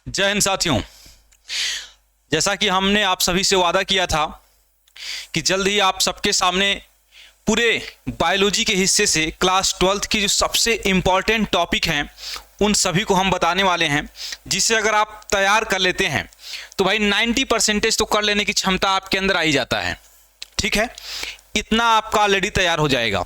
जय हिंद साथियों। जैसा कि हमने आप सभी से वादा किया था कि जल्द ही आप सबके सामने पूरे बायोलॉजी के हिस्से से क्लास 12th की जो सबसे इम्पॉर्टेंट टॉपिक हैं उन सभी को हम बताने वाले हैं, जिसे अगर आप तैयार कर लेते हैं तो भाई 90% तो कर लेने की क्षमता आपके अंदर आ ही जाता है। ठीक है, इतना आपका ऑलरेडी तैयार हो जाएगा।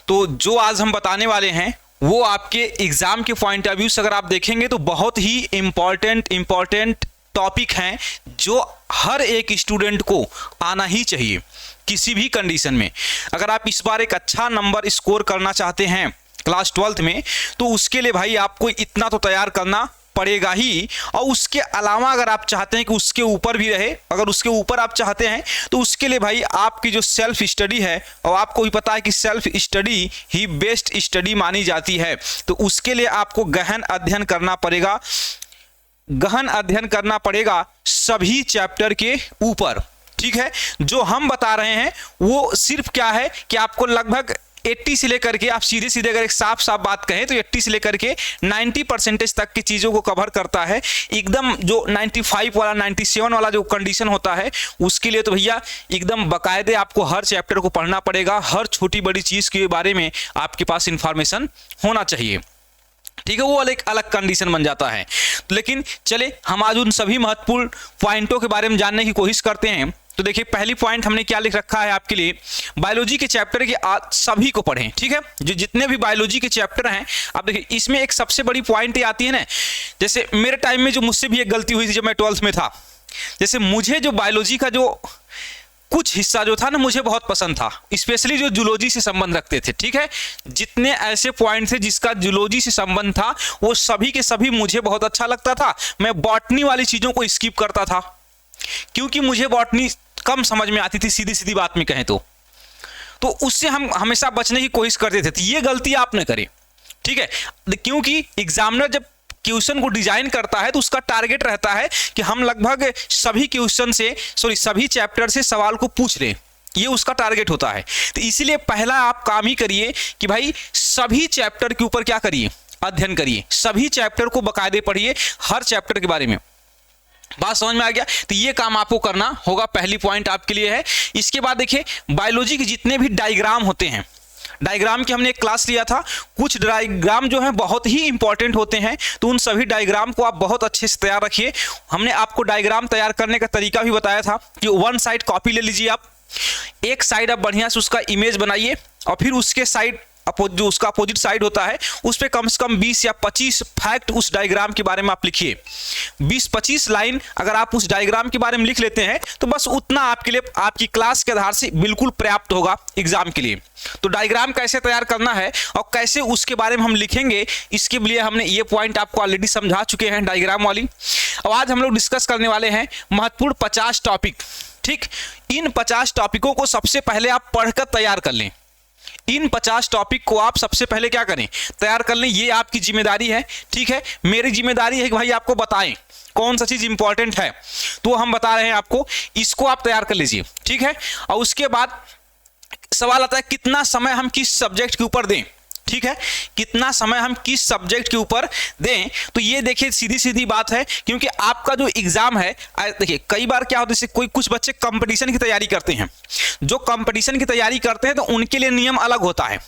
तो जो आज हम बताने वाले हैं वो आपके एग्जाम के पॉइंट ऑफ व्यू से अगर आप देखेंगे तो बहुत ही इम्पॉर्टेंट टॉपिक हैं जो हर एक स्टूडेंट को आना ही चाहिए किसी भी कंडीशन में। अगर आप इस बार एक अच्छा नंबर स्कोर करना चाहते हैं क्लास 12th में तो उसके लिए भाई आपको इतना तो तैयार करना पड़ेगा ही, और उसके अलावा अगर आप चाहते हैं कि उसके ऊपर भी रहे, अगर उसके ऊपर आप चाहते हैं तो उसके लिए भाई आपकी जो सेल्फ स्टडी है, और आपको भी पता है कि सेल्फ स्टडी ही बेस्ट स्टडी मानी जाती है, तो उसके लिए आपको गहन अध्ययन करना पड़ेगा सभी चैप्टर के ऊपर। ठीक है, जो हम बता रहे हैं वो सिर्फ क्या है कि आपको लगभग 80 से लेकर के, आप सीधे सीधे अगर एक साफ बात कहें तो 80 से लेकर के 90% तक की चीज़ों को कवर करता है। एकदम जो 95 वाला 97 वाला जो कंडीशन होता है उसके लिए तो भैया एकदम बाकायदे आपको हर चैप्टर को पढ़ना पड़ेगा, हर छोटी बड़ी चीज़ के बारे में आपके पास इंफॉर्मेशन होना चाहिए। ठीक है, वो एक अलग कंडीशन बन जाता है। लेकिन चले हम आज उन सभी महत्वपूर्ण पॉइंटों के बारे में जानने की कोशिश करते हैं। तो देखिए, पहली पॉइंट हमने क्या लिख रखा है आपके लिए, बायोलॉजी के चैप्टर के सभी को पढ़ें। ठीक है, जो जितने भी बायोलॉजी के चैप्टर हैं आप देखिए, इसमें एक सबसे बड़ी पॉइंट ये आती है ना, जैसे मेरे टाइम में जो मुझसे भी एक गलती हुई थी जब मैं 12th में था, जैसे मुझे जो बायोलॉजी का जो कुछ हिस्सा जो था ना मुझे बहुत पसंद था, स्पेशली जो जूलॉजी से संबंध रखते थे। ठीक है, जितने ऐसे पॉइंट थे जिसका जूलॉजी से संबंध था वो सभी के सभी मुझे बहुत अच्छा लगता था। मैं बॉटनी वाली चीज़ों को स्किप करता था क्योंकि मुझे बॉटनी कम समझ में आती थी, सीधी सीधी बात में कहें तो उससे हम हमेशा बचने की कोशिश करते थे। तो ये गलती आप न करें। ठीक है, क्योंकि एग्जामिनर जब क्वेश्चन को डिजाइन करता है तो उसका टारगेट रहता है कि हम लगभग सभी सभी चैप्टर से सवाल को पूछ लें, ये उसका टारगेट होता है। तो इसीलिए पहला आप काम ही करिए कि भाई सभी चैप्टर के ऊपर क्या करिए, अध्ययन करिए, सभी चैप्टर को बाकायदे पढ़िए, हर चैप्टर के बारे में। बात समझ में आ गया? तो ये काम आपको करना होगा, पहली पॉइंट आपके लिए है। इसके बाद देखिए, बायोलॉजी के जितने भी डायग्राम होते हैं, डायग्राम की हमने एक क्लास लिया था, कुछ डायग्राम जो है बहुत ही इंपॉर्टेंट होते हैं, तो उन सभी डायग्राम को आप बहुत अच्छे से तैयार रखिए। हमने आपको डायग्राम तैयार करने का तरीका भी बताया था कि वन साइड कॉपी ले लीजिए, आप एक साइड आप बढ़िया से उसका इमेज बनाइए, और फिर उसके साइड जो उसका अपोजिट साइड होता है उस पर कम से कम 20 या 25 फैक्ट उस डायग्राम के बारे में आप लिखिए। 20-25 लाइन अगर आप उस डायग्राम के बारे में लिख लेते हैं तो बस उतना आपके लिए आपकी क्लास के आधार से बिल्कुल पर्याप्त होगा एग्जाम के लिए। तो डायग्राम कैसे तैयार करना है और कैसे उसके बारे में हम लिखेंगे, इसके लिए हमने ये पॉइंट आपको ऑलरेडी समझा चुके हैं डायग्राम वाली। और आज हम लोग डिस्कस करने वाले हैं महत्वपूर्ण 50 टॉपिक। ठीक, इन 50 टॉपिकों को सबसे पहले आप पढ़कर तैयार कर लें। इन 50 टॉपिक को आप सबसे पहले क्या करें, तैयार कर लें, ये आपकी जिम्मेदारी है। ठीक है, मेरी जिम्मेदारी है कि भाई आपको बताएं कौन सा चीज इंपॉर्टेंट है, तो हम बता रहे हैं आपको, इसको आप तैयार कर लीजिए। ठीक है, और उसके बाद सवाल आता है कितना समय हम किस सब्जेक्ट के ऊपर दें। ठीक है, कितना समय हम किस सब्जेक्ट के ऊपर दें, तो ये देखिए सीधी सीधी बात है, क्योंकि आपका जो एग्जाम है, देखिए कई बार क्या होता है, कुछ बच्चे कंपटीशन की तैयारी करते हैं। जो कंपटीशन की तैयारी करते हैं तो उनके लिए नियम अलग होता है,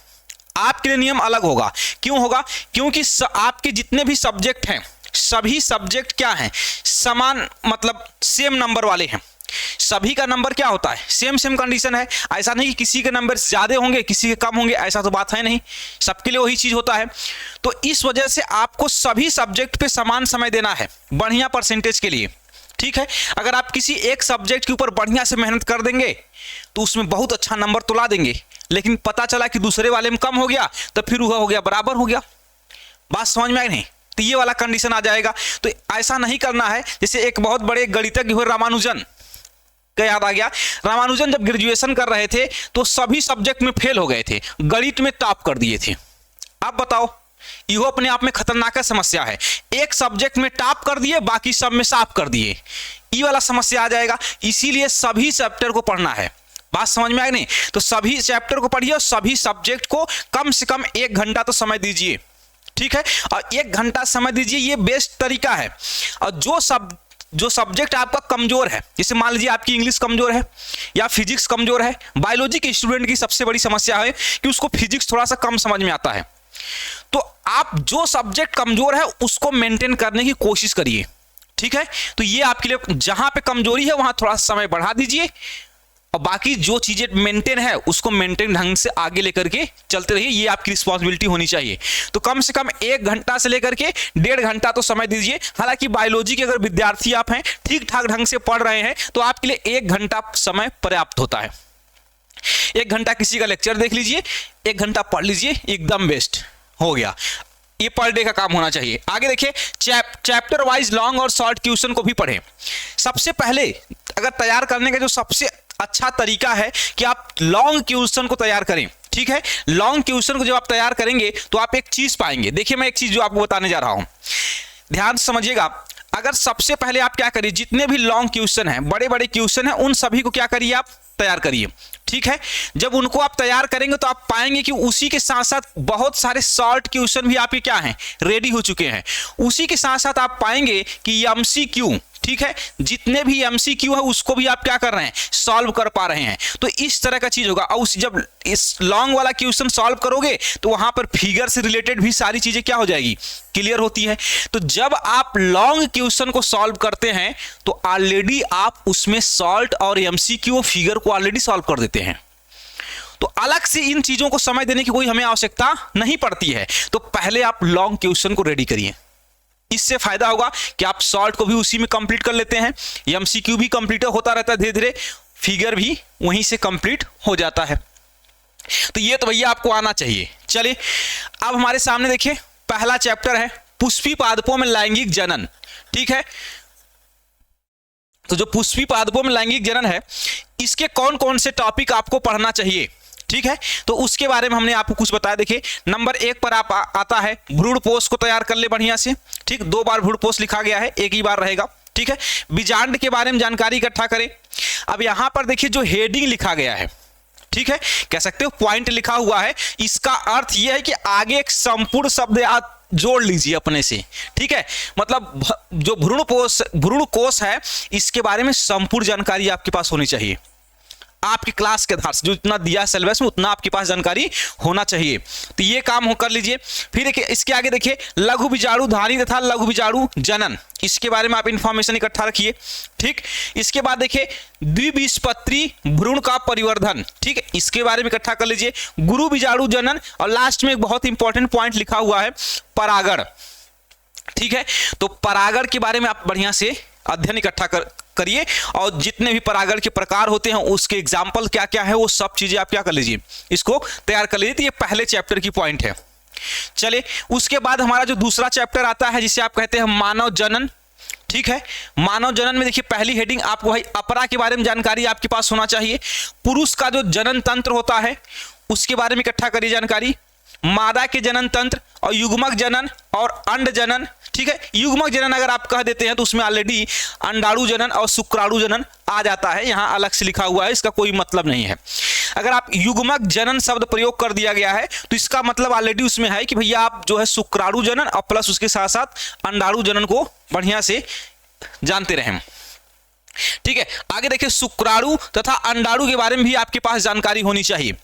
आपके लिए नियम अलग होगा। क्यों होगा? क्योंकि आपके जितने भी सब्जेक्ट हैं सभी सब्जेक्ट क्या हैं, समान मतलब सेम नंबर वाले हैं। सभी का नंबर क्या होता है, सेम कंडीशन है। ऐसा नहीं कि किसी के नंबर ज्यादा होंगे किसी के कम होंगे, ऐसा तो बात है नहीं, सबके लिए वही चीज होता है। तो इस वजह से आपको सभी सब्जेक्ट पे समान समय देना है बढ़िया परसेंटेज के लिए। ठीक है, अगर आप किसी एक सब्जेक्ट के ऊपर बढ़िया से मेहनत कर देंगे तो उसमें बहुत अच्छा नंबर तो ला देंगे, लेकिन पता चला कि दूसरे वाले में कम हो गया तो फिर वह हो गया बराबर हो गया। बात समझ में आई नहीं? तो ये वाला कंडीशन आ जाएगा। तो ऐसा नहीं करना है। जैसे एक बहुत बड़े गणितज्ञ हुए रामानुजन, क्या याद आ गया? रामानुजन जब ग्रेजुएशन कर रहे थे तो सभी सब्जेक्ट में फेल हो गए थे, गणित में टॉप कर दिए थे। आप बताओ, यह अपने आप में खतरनाक समस्या है। एक सब्जेक्ट में टॉप कर दिए, बाकी सब में साफ कर दिए, ये वाला समस्या आ जाएगा। इसीलिए सभी चैप्टर को पढ़ना है। बात समझ में आई नहीं? तो सभी चैप्टर को पढ़िए और सभी सब्जेक्ट को कम से कम 1 घंटा तो समय दीजिए। ठीक है, और 1 घंटा समय दीजिए, ये बेस्ट तरीका है। और जो सब्जेक्ट आपका कमजोर है, जैसे मान लीजिए आपकी इंग्लिश कमजोर है या फिजिक्स कमजोर है, बायोलॉजी के स्टूडेंट की सबसे बड़ी समस्या है कि उसको फिजिक्स थोड़ा सा कम समझ में आता है, तो आप जो सब्जेक्ट कमजोर है उसको मेंटेन करने की कोशिश करिए, ठीक है। तो ये आपके लिए, जहां पे कमजोरी है वहां थोड़ा समय बढ़ा दीजिए, और बाकी जो चीजें मेंटेन है उसको मेंटेन ढंग से आगे लेकर के चलते रहिए, ये आपकी रिस्पॉन्सिबिलिटी होनी चाहिए। तो कम से कम 1 घंटा से लेकर के 1.5 घंटा तो समय दीजिए। हालांकि बायोलॉजी के अगर विद्यार्थी आप हैं, ठीक ठाक ढंग से पढ़ रहे हैं, तो आपके लिए 1 घंटा समय पर्याप्त होता है। 1 घंटा किसी का लेक्चर देख लीजिए, 1 घंटा पढ़ लीजिए, एकदम बेस्ट हो गया। ये पर डे का काम होना चाहिए। आगे देखिए, चैप्टर वाइज लॉन्ग और शॉर्ट क्वेश्चन को भी पढ़ें। सबसे पहले अगर तैयार करने का जो सबसे अच्छा तरीका है कि आप लॉन्ग क्वेश्चन को तैयार करें, ठीक है। लॉन्ग क्वेश्चन को जब आप तैयार करेंगे तो आप एक चीज पाएंगे। देखिए, मैं एक चीज जो आपको बताने जा रहा हूं, ध्यान से समझिएगा। अगर सबसे पहले आप क्या करिए, जितने भी लॉन्ग क्वेश्चन हैं, बड़े बड़े क्वेश्चन हैं, उन सभी को क्या करिए, आप तैयार करिए, ठीक है। जब उनको आप तैयार करेंगे तो आप पाएंगे कि उसी के साथ साथ बहुत सारे शॉर्ट क्वेश्चन भी आपके क्या हैं, रेडी हो चुके हैं। उसी के साथ साथ आप पाएंगे कि एमसीक्यू, ठीक है, जितने भी एमसीक्यू है उसको भी आप क्या कर रहे हैं, सॉल्व कर पा रहे हैं। तो इस तरह का चीज होगा। और जब इस लॉन्ग वाला क्वेश्चन सॉल्व करोगे तो वहां पर फिगर से रिलेटेड भी सारी चीजें क्या हो जाएगी, क्लियर होती है। तो जब आप लॉन्ग क्वेश्चन को सॉल्व करते हैं तो ऑलरेडी आप उसमें सॉल्व और एमसीक्यू फिगर को ऑलरेडी सॉल्व कर देते हैं। तो अलग से इन चीजों को समय देने की कोई हमें आवश्यकता नहीं पड़ती है। तो पहले आप लॉन्ग क्वेश्चन को रेडी करिए, इससे फायदा होगा कि आप सॉल्व को भी उसी में कंप्लीट कर लेते हैं, एमसीक्यू भी कंप्लीट होता रहता है, धीरे धीरे फिगर भी वहीं से कंप्लीट हो जाता है। तो ये तो भैया आपको आना चाहिए। चलिए, अब हमारे सामने देखिए, पहला चैप्टर है पुष्पी पादपों में लैंगिक जनन, ठीक है। तो जो पुष्पी पादपों में लैंगिक जनन है, इसके कौन कौन से टॉपिक आपको पढ़ना चाहिए, ठीक है। तो उसके बारे में हमने आपको कुछ बताया। देखिए, नंबर 1 पर आप आता है भ्रूणपोष को तैयार कर ले बढ़िया से, ठीक। 2 बार भ्रूणपोष लिखा गया है, 1 ही बार रहेगा, ठीक है। बीजांड के बारे में जानकारी इकट्ठा करें। अब यहां पर देखिए जो हेडिंग लिखा गया है, ठीक है, कह सकते हो पॉइंट लिखा हुआ है, इसका अर्थ यह है कि आगे एक संपूर्ण शब्द आप जोड़ लीजिए अपने से, ठीक है। मतलब जो भ्रूणकोष है, इसके बारे में संपूर्ण जानकारी आपके पास होनी चाहिए। आपकी क्लास के आधार से जो इतना दिया सिलेबस में उतना आपके पास जानकारी होना चाहिए। तो ये काम कर लीजिए। फिर देखिए, इसके आगे देखिए लघु बीजाणु धानी तथा लघु बीजाणु जनन, इसके बारे में आप इंफॉर्मेशन इकट्ठा रखिए, ठीक। इसके बाद देखिए द्विबीजपत्री भ्रूण का परिवर्धन, ठीक है, इसके बारे में इकट्ठा कर लीजिए। गुरु बीजाणु जनन, और लास्ट में एक बहुत इंपॉर्टेंट पॉइंट लिखा हुआ है परागण, ठीक है। तो परागण के बारे में आप बढ़िया से अध्ययन इकट्ठा करिए, और जितने भी परागण के प्रकार होते हैं उसके एग्जाम्पल क्या क्या है वो सब चीजें आप क्या कर लीजिए, इसको तैयार कर लीजिए। तो ये पहले चैप्टर की पॉइंट है। चलिए, उसके बाद हमारा जो दूसरा चैप्टर आता है जिसे आप कहते हैं मानव जनन, ठीक है। मानव जनन में देखिए पहली हेडिंग आपको भाई अपरा के बारे में जानकारी आपके पास होना चाहिए। पुरुष का जो जनन तंत्र होता है उसके बारे में इकट्ठा करिए जानकारी। मादा के जनन तंत्र और युग्मक जनन और अंड जनन, ठीक है। युग्मक जनन अगर आप कह देते हैं तो उसमें ऑलरेडी अंडाणु जनन और शुक्राणु जनन आ जाता है, यहां अलग से लिखा हुआ है, इसका कोई मतलब नहीं है। अगर आप युग्मक जनन शब्द प्रयोग कर दिया गया है तो इसका मतलब ऑलरेडी उसमें है कि भैया आप जो है शुक्राणु जनन और प्लस उसके साथ साथ अंडाणु जनन को बढ़िया से जानते रहें, ठीक है। आगे देखिए शुक्राणु तथा अंडाणु के बारे में भी आपके पास जानकारी होनी चाहिए।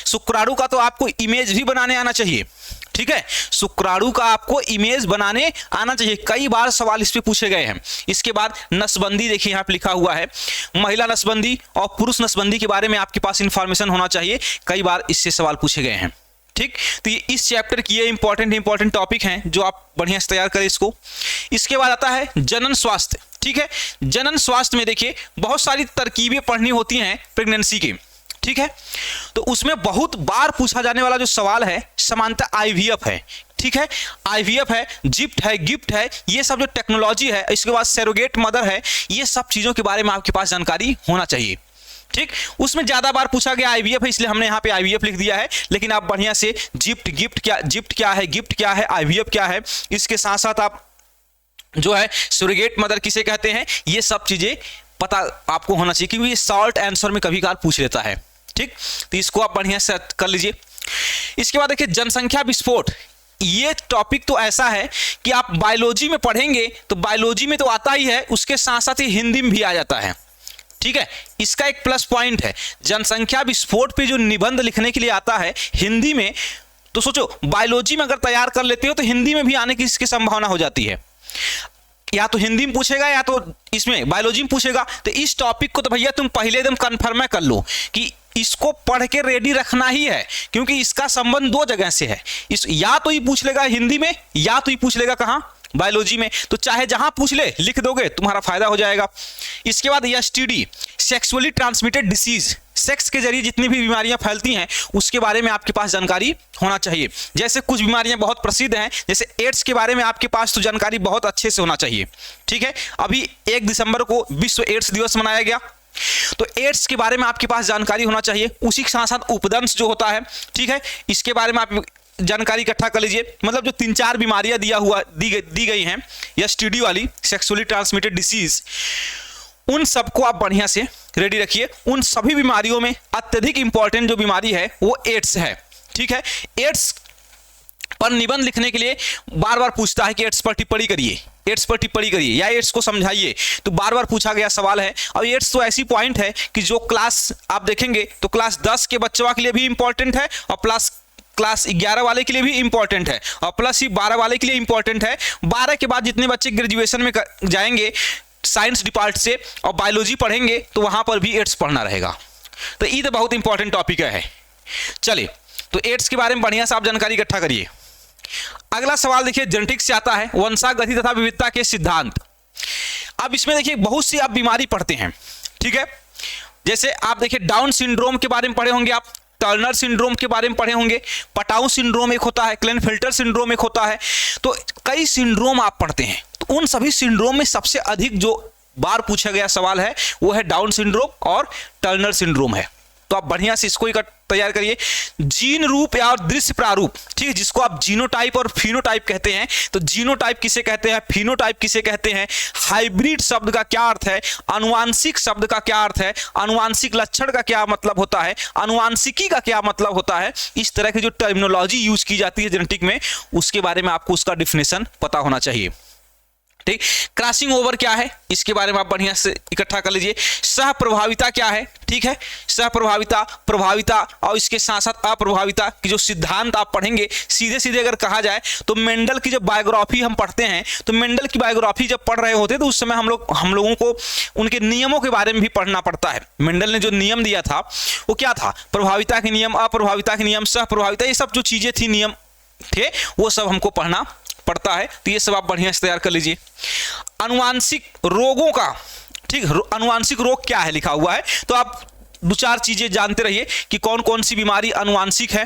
शुक्राणु का तो आपको इमेज भी बनाने आना चाहिए, ठीक है। शुक्राणु का आपको इमेज बनाने आना चाहिए, कई बार सवाल इस पे पूछे गए हैं। इसके बाद नसबंदी देखिए यहाँ पे लिखा हुआ है, महिला नसबंदी और पुरुष नसबंदी के बारे में आपके पास इंफॉर्मेशन होना चाहिए, कई बार इससे सवाल पूछे गए हैं, ठीक। तो ये इस चैप्टर की ये इंपॉर्टेंट टॉपिक हैं जो आप बढ़िया से तैयार करें इसको। इसके बाद आता है जनन स्वास्थ्य, ठीक है। जनन स्वास्थ्य में देखिए बहुत सारी तरकीबें पढ़नी होती हैं प्रेगनेंसी की, ठीक है। तो उसमें बहुत बार पूछा जाने वाला जो सवाल है समानता आईवीएफ है, ठीक है। आईवीएफ है, जिप्ट है, गिफ्ट है, ये सब जो टेक्नोलॉजी है, इसके बाद सरोगेट मदर है, ये सब चीजों के बारे में आपके पास जानकारी होना चाहिए, ठीक। उसमें ज्यादा बार पूछा गया आईवीएफ है, इसलिए हमने यहाँ पे आईवीएफ लिख दिया है, लेकिन आप बढ़िया से जिप्ट क्या है, गिफ्ट क्या है, आईवीएफ क्या है, इसके साथ साथ आप जो है सरोगेट मदर किसे कहते हैं, ये सब चीजें पता आपको होना चाहिए, क्योंकि ये शॉर्ट आंसर में कभी कभार पूछ लेता है, ठीक। तो इसको आप बढ़िया से कर लीजिए। इसके बाद देखिए जनसंख्या विस्फोट, ये टॉपिक तो ऐसा है कि आप बायोलॉजी में पढ़ेंगे तो बायोलॉजी में तो आता ही है, उसके साथ साथ ही हिंदी में भी आ जाता है। ठीक है, इसका एक प्लस पॉइंट है। जनसंख्या विस्फोट पे जो निबंध लिखने के लिए आता है हिंदी में, तो सोचो बायोलॉजी में अगर तैयार कर लेते हो तो हिंदी में भी आने की इसकी संभावना हो जाती है। या तो हिंदी में पूछेगा या तो इसमें बायोलॉजी में पूछेगा। तो इस टॉपिक को तो भैया तुम पहले एकदम कन्फर्म कर लो कि इसको पढ़ के रेडी रखना ही है, क्योंकि इसका संबंध दो जगह से है। इस या तो ये पूछ लेगा हिंदी में या तो ये पूछ लेगा कहाँ, बायोलॉजी में। तो चाहे जहां पूछ ले लिख दोगे, तुम्हारा फायदा हो जाएगा। इसके बाद STD, sexually transmitted disease, sex के जरिए जितनी भी बीमारियां फैलती हैं उसके बारे में आपके पास जानकारी होना चाहिए। जैसे कुछ बीमारियां बहुत प्रसिद्ध हैं, जैसे एड्स के बारे में आपके पास तो जानकारी बहुत अच्छे से होना चाहिए। ठीक है, अभी 1 दिसंबर को विश्व एड्स दिवस मनाया गया, तो एड्स के बारे में आपके पास जानकारी होना चाहिए। उसी के साथ साथ उपदंश जो होता है, ठीक है, इसके बारे में आप जानकारी इकट्ठा कर लीजिए। मतलब जो 3-4 बीमारियां दी गई हैं एसटीडी वाली, सेक्सुअली ट्रांसमिटेड डिसीज, उन सबको आप बढ़िया से रेडी रखिए। उन सभी बीमारियों में अत्यधिक इंपॉर्टेंट जो बीमारी है वो एड्स है। ठीक है, एड्स पर निबंध लिखने के लिए बार बार पूछता है कि एड्स पर टिप्पणी करिए, एड्स पर टिप्पणी करिए या एड्स को समझाइए, तो बार बार पूछा गया सवाल है। और एड्स तो ऐसी पॉइंट है कि जो क्लास आप देखेंगे तो क्लास 10 के बच्चों के लिए भी इंपॉर्टेंट है और क्लास 11 वाले के लिए भी इंपॉर्टेंट है और प्लस ही 12 वाले के लिए इंपॉर्टेंट है। 12 के बाद जितने बच्चे ग्रेजुएशन में जाएंगे साइंस डिपार्ट से और बायोलॉजी पढ़ेंगे तो वहां पर भी एड्स पढ़ना रहेगा। तो ये तो बहुत इंपॉर्टेंट टॉपिक है। चलिए, तो एड्स के बारे में बढ़िया से आप जानकारी इकट्ठा करिए। अगला सवाल देखिए, जेनेटिक्स से आता है, वंशागति तथा विविधता के सिद्धांत। अब इसमें देखिए बहुत सी आप बीमारी पढ़ते हैं। ठीक है, जैसे आप देखिए डाउन सिंड्रोम के बारे में पढ़े होंगे, आप टर्नर सिंड्रोम के बारे में पढ़े होंगे, पटाउ सिंड्रोम एक होता है, क्लेनफेल्टर सिंड्रोम एक होता है। तो कई सिंड्रोम आप पढ़ते हैं, तो उन सभी सिंड्रोम में सबसे अधिक जो बार पूछा गया सवाल है वो है डाउन सिंड्रोम और टर्नर सिंड्रोम है। तो आप बढ़िया से इसको तैयार करिए। जीन रूप या और दृश्य प्रारूप, ठीक है, जिसको आप जीनोटाइप और फिनोटाइप कहते हैं। तो जीनोटाइप किसे कहते हैं, फिनोटाइप किसे कहते हैं, हाइब्रिड शब्द का क्या अर्थ है, अनुवांशिक शब्द का क्या अर्थ है, अनुवांशिक लक्षण का क्या मतलब होता है, अनुवांशिकी का क्या मतलब होता है, इस तरह की जो टर्मिनोलॉजी यूज की जाती है जेनेटिक में, उसके बारे में आपको उसका डिफिनेशन पता होना चाहिए। ठीक, क्रॉसिंग ओवर क्या है, इसके बारे में आप बढ़िया से इकट्ठा कर लीजिए। सह प्रभाविता क्या है, ठीक है, सह प्रभाविता, प्रभाविता और इसके साथ साथ अप्रभाविता की जो सिद्धांत आप पढ़ेंगे, सीधे सीधे अगर कहा जाए तो मेंडल की जब बायोग्राफी हम पढ़ते हैं, तो मेंडल की बायोग्राफी जब पढ़ रहे होते हैं तो उस समय हम लोगों को उनके नियमों के बारे में भी पढ़ना पड़ता है। मेंडल ने जो नियम दिया था वो क्या था, प्रभाविता के नियम, अप्रभाविता के नियम, सह प्रभाविता, ये सब जो चीजें थी, नियम थे, वो सब हमको पढ़ना पड़ता है। तो ये सब आप बढ़िया से तैयार कर लीजिए। अनुवांशिक रोगों का, ठीक, अनुवांशिक रोग क्या है लिखा हुआ है, तो आप 2-4 चीजें जानते रहिए कि कौन कौन सी बीमारी अनुवांशिक है,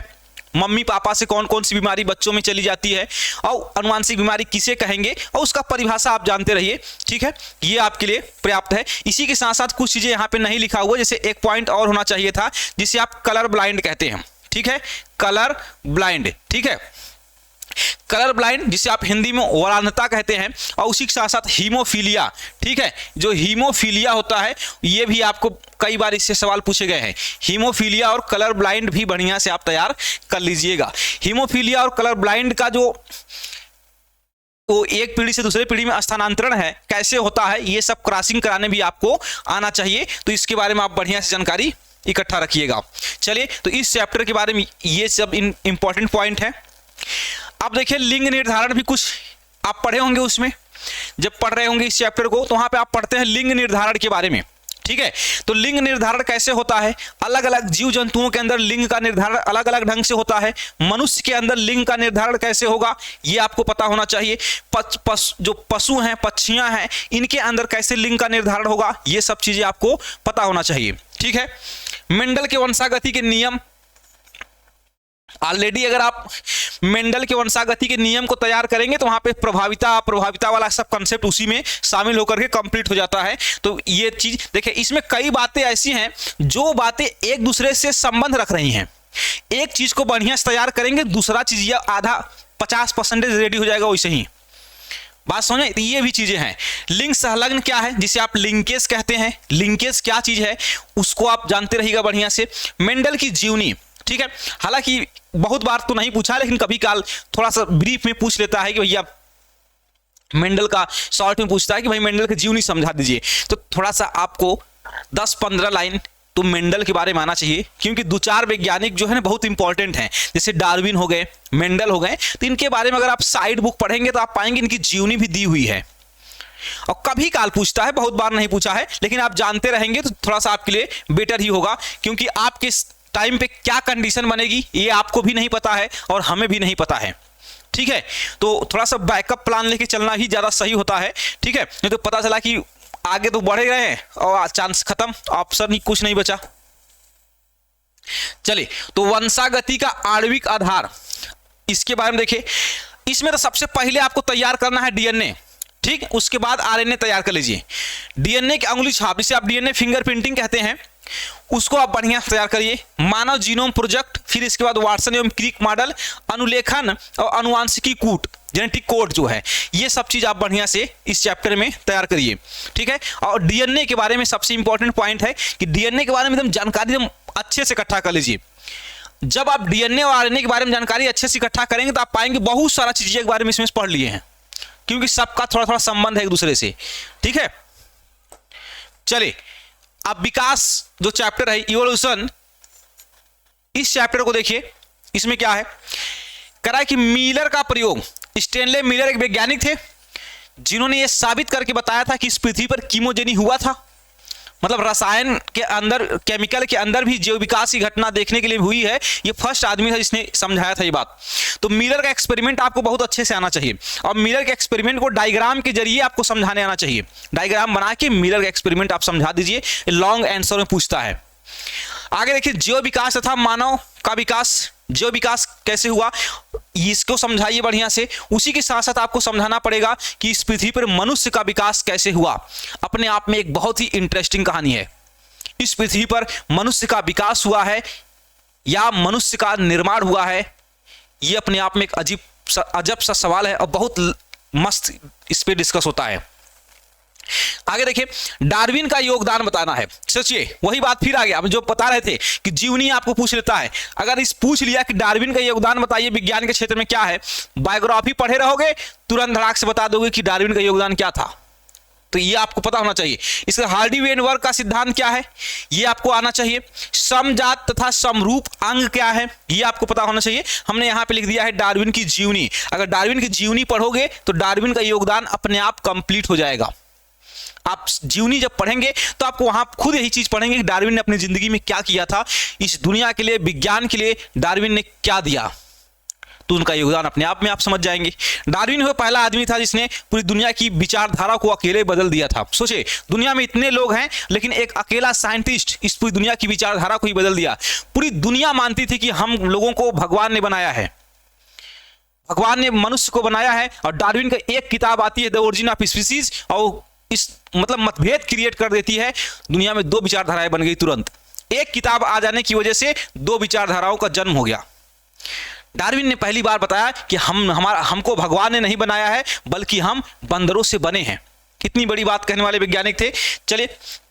मम्मी पापा से कौन कौन सी बीमारी बच्चों में चली जाती है और अनुवांशिक बीमारी किसे कहेंगे, और उसका परिभाषा आप जानते रहिए। ठीक है, ये आपके लिए पर्याप्त है। इसी के साथ साथ कुछ चीजें यहाँ पे नहीं लिखा हुआ, जैसे एक पॉइंट और होना चाहिए था जिसे आप कलर ब्लाइंड कहते हैं। ठीक है, कलर ब्लाइंड, ठीक है, कलर ब्लाइंड जिसे आप हिंदी में वरांधता कहते हैं, और उसी के साथ साथ हीमोफीलिया। ठीक है, जो हीमोफीलिया होता है ये भी आपको कई बार इससे सवाल पूछे गए हैं। हीमोफीलिया और कलर ब्लाइंड भी बढ़िया से आप तैयार कर लीजिएगा। हीमोफीलिया और कलर ब्लाइंड का जो वो एक पीढ़ी से दूसरे पीढ़ी में स्थानांतरण है, कैसे होता है, ये सब क्रॉसिंग कराने भी आपको आना चाहिए। तो इसके बारे में आप बढ़िया से जानकारी इकट्ठा रखिएगा। चलिए, तो इस चैप्टर के बारे में ये सब इंपॉर्टेंट पॉइंट है। अब देखिए लिंग निर्धारण भी कुछ आप पढ़े होंगे, उसमें जब पढ़ रहे होंगे इस चैप्टर को तो वहां पे आप पढ़ते हैं लिंग निर्धारण के बारे में। ठीक है, तो लिंग निर्धारण कैसे होता है, अलग अलग जीव जंतुओं के अंदर लिंग का निर्धारण अलग अलग ढंग से होता है। मनुष्य के अंदर लिंग का निर्धारण कैसे होगा ये आपको पता होना चाहिए। जो पशु हैं, पक्षियां हैं, इनके अंदर कैसे लिंग का निर्धारण होगा, ये सब चीजें आपको पता होना चाहिए। ठीक है, मेंडल के वंशागति के नियम, ऑलरेडी अगर आप मेंडल के वंशागति के नियम को तैयार करेंगे तो वहां पे प्रभाविता वाला सब कंसेप्ट उसी में शामिल होकर के कंप्लीट हो जाता है। तो ये चीज देखिए, इसमें कई बातें ऐसी हैं जो बातें एक दूसरे से संबंध रख रही हैं। एक चीज को बढ़िया से तैयार करेंगे, दूसरा चीज या आधा 50% रेडी हो जाएगा वैसे ही। बात समझे, तो ये भी चीजें हैं। लिंग संलग्न क्या है, जिसे आप लिंकेज कहते हैं, लिंकेज क्या चीज है उसको आप जानते रहिएगा बढ़िया से। मेंडल की जीवनी, ठीक है। हालांकि बहुत बार तो नहीं पूछा, लेकिन कभी काल थोड़ा सा ब्रीफ में पूछ लेता है कि भैया मेंडल का, शॉर्ट में पूछता है कि भाई मेंडल का जीवनी समझा दीजिए, तो थोड़ा सा आपको 10-15 लाइन तो मेंडल के बारे में आना चाहिए, क्योंकि 2-4 वैज्ञानिक जो है ना बहुत इंपॉर्टेंट हैं, जैसे डार्विन हो गए, मेंडल हो गए, तो इनके बारे में अगर आप साइड बुक पढ़ेंगे तो आप पाएंगे इनकी जीवनी भी दी हुई है। और कभी काल पूछता है, बहुत बार नहीं पूछा है, लेकिन आप जानते रहेंगे तो थोड़ा सा आपके लिए बेटर ही होगा, क्योंकि आपके टाइम पे क्या कंडीशन बनेगी ये आपको भी नहीं पता है और हमें भी नहीं पता है, ठीक है। तो थोड़ा सा बैकअप प्लान लेके चलना ही ज्यादा सही होता है, ठीक है। नहीं तो पता चला कि आगे तो बढ़े गए हैं और चांस खत्म, ऑप्शन ही कुछ नहीं बचा। चलिए, तो वंशागति का आणविक आधार, इसके बारे में देखिए। इसमें तो सबसे पहले आपको तैयार करना है डीएनए, ठीक, उसके बाद आरएनए तैयार कर लीजिए। डीएनए की अंगुली छाप, जिसे आप डीएनए फिंगरप्रिंटिंग कहते हैं, उसको आप बढ़िया तैयार करिए। मानव जीनोम प्रोजेक्ट, फिर इसके बाद वाटसन एवं क्रिक मॉडल, अनुलेखन और अनुवांशिकी कूट, जेनेटिक कोड जो है, ये सब चीज आप बढ़िया से इस चैप्टर में तैयार करिए, ठीक है। और डीएनए के बारे में सबसे इंपॉर्टेंट पॉइंट है कि डीएनए के बारे में एकदम जानकारी एकदम अच्छे से इकट्ठा कर लीजिए। जब आप डीएनए और आरएनए के बारे में जानकारी अच्छे से इकट्ठा करेंगे तो आप पाएंगे बहुत सारा चीजें के बारे में इसमें पढ़ लिए हैं, क्योंकि सबका थोड़ा थोड़ा संबंध है एक दूसरे से, ठीक है। चलिए, अब विकास जो चैप्टर है इवोल्यूशन, इस चैप्टर को देखिए। इसमें क्या है करा है कि मिलर का प्रयोग, स्टेनले मिलर एक वैज्ञानिक थे जिन्होंने यह साबित करके बताया था कि इस पृथ्वी पर कीमोजेनी हुआ था, मतलब रसायन के अंदर, केमिकल के अंदर भी जीव विकास की घटना देखने के लिए हुई है। ये फर्स्ट आदमी था जिसने समझाया था ये बात। तो मिलर का एक्सपेरिमेंट आपको बहुत अच्छे से आना चाहिए, और मिलर के एक्सपेरिमेंट को डायग्राम के जरिए आपको समझाने आना चाहिए। डायग्राम बना के मिलर का एक्सपेरिमेंट आप समझा दीजिए, लॉन्ग आंसर में पूछता है। आगे देखिए, जीव विकास तथा मानव का विकास, जीव विकास कैसे हुआ इसको समझाइए बढ़िया से। उसी के साथ साथ आपको समझाना पड़ेगा कि इस पृथ्वी पर मनुष्य का विकास कैसे हुआ। अपने आप में एक बहुत ही इंटरेस्टिंग कहानी है। इस पृथ्वी पर मनुष्य का विकास हुआ है या मनुष्य का निर्माण हुआ है, यह अपने आप में एक अजब सा सवाल है और बहुत मस्त इस पे डिस्कस होता है। आगे देखिए, डार्विन का योगदान बताना है। सोचिए, वही बात फिर आ गया, हम जो बता रहे थे कि जीवनी आपको पूछ लेता है। अगर इस पूछ लिया कि डार्विन का योगदान बताइए विज्ञान के क्षेत्र में क्या है, बायोग्राफी पढ़े रहोगे तुरंत धड़ाक से बता दोगे कि डार्विन का योगदान क्या था। तो ये आपको पता होना चाहिए। इसका हार्डी-वेनबर्ग का सिद्धांत क्या है, ये आपको आना चाहिए। समजात तथा समरूप अंग क्या है, ये आपको पता होना चाहिए। हमने यहाँ पे लिख दिया है डार्विन की जीवनी। अगर डार्विन की जीवनी पढ़ोगे तो डार्विन का योगदान अपने आप कंप्लीट हो जाएगा। आप जीवनी जब पढ़ेंगे तो आपको वहां खुद यही चीज पढ़ेंगे कि डार्विन ने अपनी जिंदगी में क्या किया था, इस दुनिया के लिए, विज्ञान के लिए डार्विन ने क्या दिया, तो उनका योगदान अपने आप में आप समझ जाएंगे। डार्विन वो पहला आदमी था जिसने पूरी दुनिया की विचारधारा को अकेले बदल दिया था। सोचे, दुनिया में इतने लोग हैं लेकिन एक अकेला साइंटिस्ट इस पूरी दुनिया की विचारधारा को ही बदल दिया। पूरी दुनिया मानती थी कि हम लोगों को भगवान ने बनाया है, भगवान ने मनुष्य को बनाया है, और डार्विन का एक किताब आती है द ओरिजिन ऑफ स्पीसीज, और इस मतलब मतभेद क्रिएट कर देती है। दुनिया में 2 विचारधाराएं बन गई तुरंत। एक किताब आ जाने की वजह से 2 विचारधाराओं का जन्म हो गया। डार्विन ने पहली बार बताया कि हमको भगवान ने नहीं बनाया है, बल्कि हम बंदरों से बने हैं। कितनी बड़ी बात कहने वाले वैज्ञानिक थे। चलिए,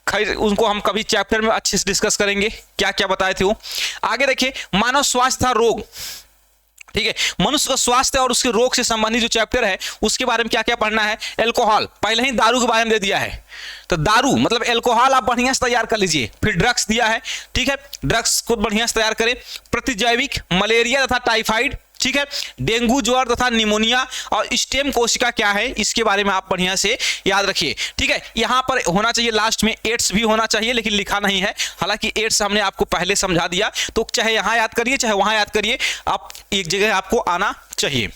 खैर उनको हम कभी चैप्टर में अच्छे से डिस्कस करेंगे क्या क्या बताए थे वो। आगे देखिए, मानव स्वास्थ्य था रोग, ठीक है। मनुष्य का स्वास्थ्य और उसके रोग से संबंधित जो चैप्टर है उसके बारे में क्या क्या पढ़ना है। एल्कोहल, पहले ही दारू के बारे में दे दिया है, तो दारू मतलब एल्कोहल आप बढ़िया से तैयार कर लीजिए। फिर ड्रग्स दिया है, ठीक है, ड्रग्स को बढ़िया से तैयार करें। प्रतिजैविक, मलेरिया तथा टाइफाइड, ठीक है, डेंगू, ज्वर तथा निमोनिया, और स्टेम कोशिका क्या है इसके बारे में आप बढ़िया से याद रखिए, ठीक है। यहां पर होना चाहिए लास्ट में एड्स भी होना चाहिए, लेकिन लिखा नहीं है। हालांकि एड्स हमने आपको पहले समझा दिया, तो चाहे यहां याद करिए चाहे वहां याद करिए, आप एक जगह आपको आना चाहिए।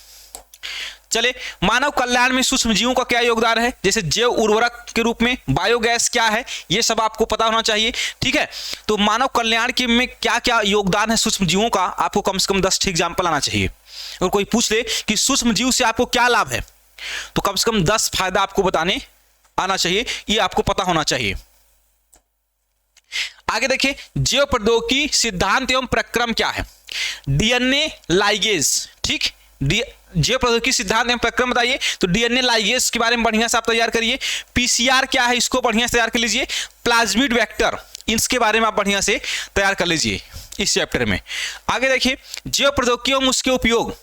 चले, मानव कल्याण में सूक्ष्म जीवों का क्या योगदान है, जैसे जैव उर्वरक के रूप में बायोगैस क्या है, ये सब आपको पता होना चाहिए, ठीक है। तो मानव कल्याण के में क्या क्या योगदान है सूक्ष्म जीवों का, आपको कम से कम 10 एग्जाम्पल आना चाहिए। अगर कोई पूछ ले कि सूक्ष्म जीव से आपको क्या लाभ है, तो कम से कम 10 फायदा आपको बताने आना चाहिए, ये आपको पता होना चाहिए। आगे देखिए, जैव प्रौद्योगिकी सिद्धांत एवं प्रक्रम क्या है। डीएनए लाइगेज, ठीक, जैव प्रौद्योगिकी सिद्धांत एवं प्रक्रम बताइए। तो डीएनए लाइगेज के बारे में बढ़िया से आप तैयार करिए। पीसीआर क्या है इसको बढ़िया से तैयार कर लीजिए। प्लाज्मिड वेक्टर, इसके बारे में आप बढ़िया से तैयार कर लीजिए इस चैप्टर में। आगे देखिए जैव प्रौद्योगिकी एवं उसके उपयोग,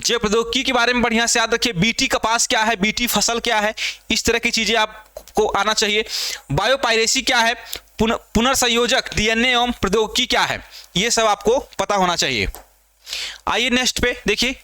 जैव प्रौद्योगिकी के बारे में बढ़िया से याद रखिए। बीटी कपास क्या है, बीटी फसल क्या है, इस तरह की चीजें आपको आना चाहिए। बायोपायरेसी क्या है, पुनर्संयोजक डीएनए एवं प्रौद्योगिकी क्या है, ये सब आपको पता होना चाहिए। आइए नेक्स्ट पे देखिए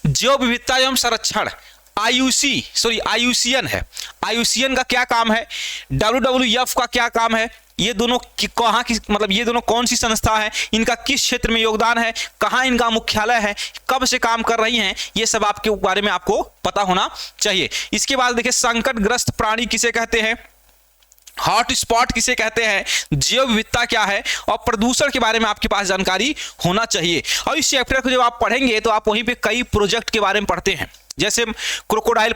जैव विविधता एवं संरक्षण, आईयूसीएन है। आईयूसीएन का क्या काम है, WWF का क्या काम है, ये दोनों कहाँ की, मतलब ये दोनों कौन सी संस्था है, इनका किस क्षेत्र में योगदान है, कहाँ इनका मुख्यालय है, कब से काम कर रही हैं, ये सब आपके बारे में आपको पता होना चाहिए। इसके बाद देखिए संकटग्रस्त प्राणी किसे कहते हैं, हॉट स्पॉट किसे कहते हैं, जैव विविधता क्या है और प्रदूषण के बारे में आपके पास जानकारी होना चाहिए। और इस चैप्टर को जब आप पढ़ेंगे तो आप वहीं पे कई प्रोजेक्ट के बारे में पढ़ते हैं, जैसे crocodile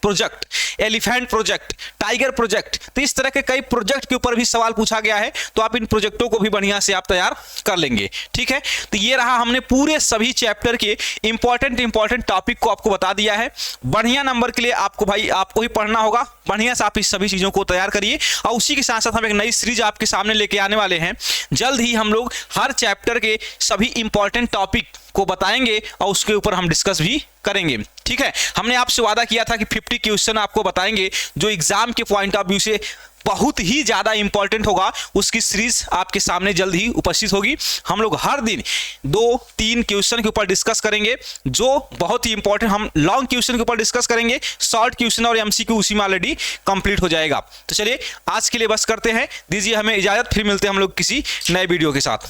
project, elephant project, tiger project, तो इस तरह के कई प्रोजेक्ट के ऊपर भी सवाल पूछा गया है, तो आप इन प्रोजेक्टों को भी बढ़िया से आप तैयार कर लेंगे। ठीक है, तो ये रहा हमने पूरे सभी चैप्टर के इंपॉर्टेंट टॉपिक को आपको बता दिया है। बढ़िया नंबर के लिए आपको ही पढ़ना होगा, बढ़िया से आप इस सभी चीजों को तैयार करिए। और उसी के साथ साथ हम एक नई सीरीज आपके सामने लेके आने वाले हैं। जल्द ही हम लोग हर चैप्टर के सभी इंपॉर्टेंट टॉपिक को बताएंगे और उसके ऊपर हम डिस्कस भी करेंगे। ठीक है, हमने आपसे वादा किया था कि 50 क्वेश्चन आपको बताएंगे जो एग्जाम के पॉइंट ऑफ व्यू से बहुत ही ज्यादा इंपॉर्टेंट होगा। उसकी सीरीज आपके सामने जल्द ही उपस्थित होगी। हम लोग हर दिन 2-3 क्वेश्चन के ऊपर डिस्कस करेंगे जो बहुत ही इंपॉर्टेंट, हम लॉन्ग क्वेश्चन के ऊपर डिस्कस करेंगे, शॉर्ट क्वेश्चन और एमसीक्यू उसी में ऑलरेडी कंप्लीट हो जाएगा। तो चलिए आज के लिए बस करते हैं, दीजिए हमें इजाजत, फिर मिलते हैं हम लोग किसी नए वीडियो के साथ।